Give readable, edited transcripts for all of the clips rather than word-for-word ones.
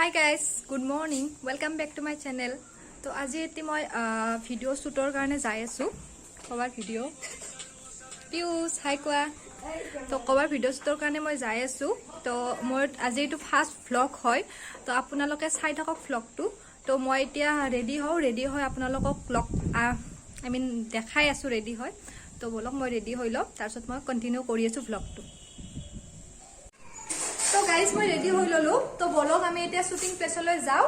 Hi guys, good morning. Welcome back to my channel. तो आज ये मैं वीडियो शूटर करने जाए सु कवर वीडियो पियूष हाई कोआ तो कवर वीडियो शूटर करने मैं जाए सु तो मोर आज ये फार्स्ट व्लॉग है तो आपना लोके साइड हक व्लॉग तो मैं इतिया रेडी हो आपना लोक व्लॉग आई मीन देखाई आसु रेडी है तो बोलक मैं रेडी हो लो तार मैं कंटिन्यू करि आसु व्लॉग तो गाइज मैं रेडी हो ललो तो बोलक आम शूटिंग प्लेसলৈ जाओ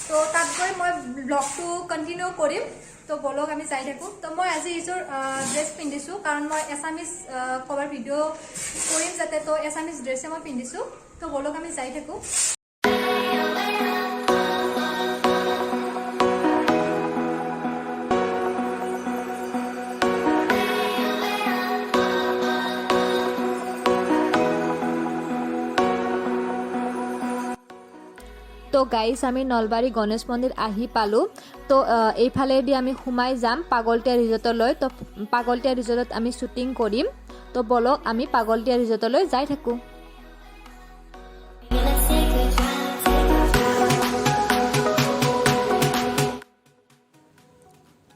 तो तक गई मैं ब्लॉग कंटिन्यू करिम तो बोलक आम जाई थाकू तो मैं आज इजोर ड्रेस पिंधिसु कारण मैं एसामिज कवर भिडिओ करिम जाते तो एसामिज ड्रेसे मैं पिंधिसु तो बोलक आम जाई थाकू तो गाइस आमी नलबारी गणेश मंदिर आही पालो तो एफालेदी आमी हुमाई जाम पागलटिया रिजर्टলৈ तो पागलटिया रिजर्टत आमी शूटिंग करिम तो बोलक आमी पागलटिया रिजर्टলৈ जाई थाकू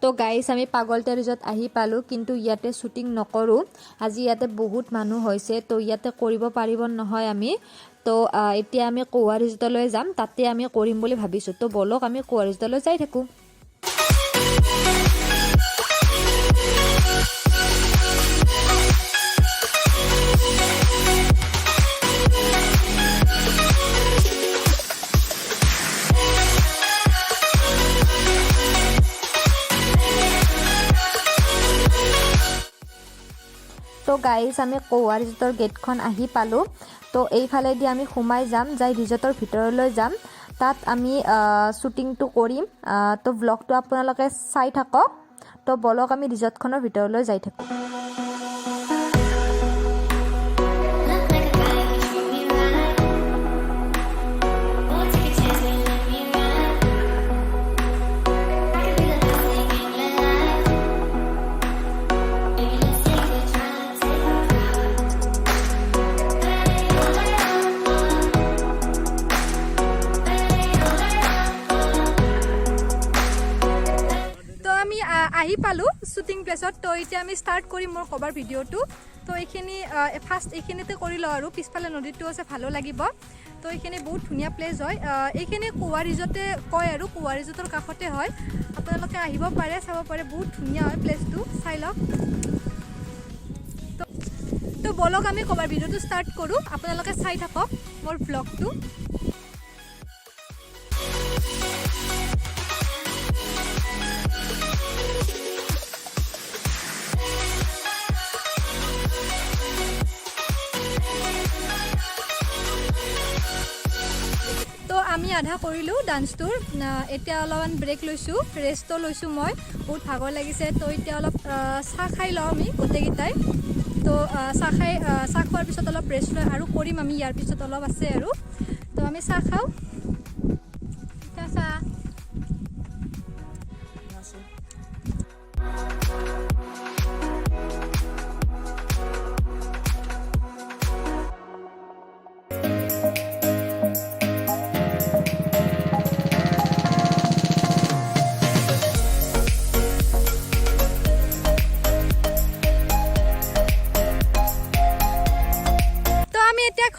तो गाइस आमी पागलटिया रिजर्ट आही पालो किंतु याते शूटिंग नकरो আজি याते बहुत मानु होइसे तो याते करिब पारिब নহয় आमी तो এতিয়া আমি কোৱা ৰিজৰ্টলৈ যাম তাতে আমি কৰিম বুলি ভাবিছো তো বলক আমি কোৱা ৰিজৰ্টলৈ যাই থাকো तो गाइस आमी कोवा रिजर्टर गेटखन आही पालो तो এইফালেদি আমি সোমাই যাম যাই ৰিজৰ্টৰ ভিতৰলৈ যাম তাত আমি শুটিংটো কৰিম তো ব্লগটো আপোনালোকে চাই থাকক তো বলক আমি ৰিজৰ্টখনৰ ভিতৰলৈ যাই থাকো आही पालो शूटिंग प्लेसत तो इतना आम स्टार्ट करिम मोर कवर भिडिओ तो ये फार्स्ट ये कर लो और पिछफाले नदी आसे भालो लागिब तो ये बहुत धुनिया प्लेस है ये कोवा रिजर्टे कय और कोवा रिजर्टर काखते है आपलोके आहिब पारे चाब पारे बहुत धुनिया है प्लेस चाइ लक तो बोलक आम कवर भिडिओ स्टार्ट करूँ आपलोके चाइ थाকক मोर ब्लग আমি আধা কৰিলো ডান্সটোৰ এতিয়া অলপমান ব্ৰেক লৈছো ৰেষ্টটো লৈছো মই বহুত ভাগৰ লাগিছে তো এতিয়া অলপ চাহ খাই লওঁ আমি গোটেইকেইটাই তো চাহ খোৱাৰ পিছত অলপ ৰেষ্ট লৈ আৰু কৰিম আমি ইয়াৰ পিছত অলপ আছে আৰু তো আমি চাহ খাওঁ চাহ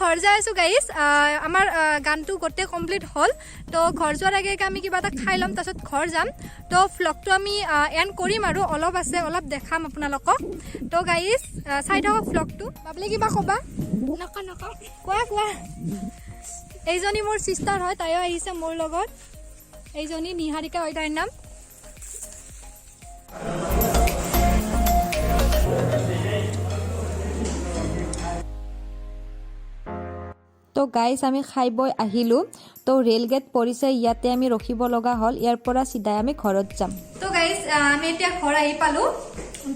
घर जाए गाइस आमार गान तो गोटे कमप्लीट हल तो घर जोर आगे आम क्या खाई लम तक घर जाम तो व्लग तो आम एंड करिम और अलप आछे अलप देखाम आपनालोকক तो गाइस चाइ थाকক व्लग तो बाबले किबा कबा नक नक कोआ कोआ एजनी मोर सिस्टार है ताइयो आइसे मोर लगत एजनी निहारिका হয় ताइर नाम तो गाइस आमी खाई बय आहिलु तो रेल गेट परिसे इयाते आमी रखिब लगा हल यार परा सीधा आमी घरत जाम तो गाइस आमी एटा घर आइ पालो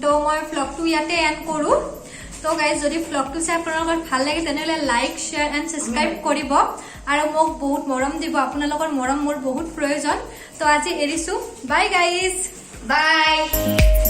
तो মই व्लगটো ইয়াতে এন্ড কৰো तो गाइस যদি व्लगটো চাই আপোনালোকৰ ভাল লাগে তেনলে লাইক শেয়াৰ এন্ড সাবস্ক্ৰাইব কৰিব আৰু মোক বহুত মৰম দিব আপোনালোকৰ মৰম মোৰ বহুত প্ৰয়োজন তো আজি এৰিছো বাই গাইস বাই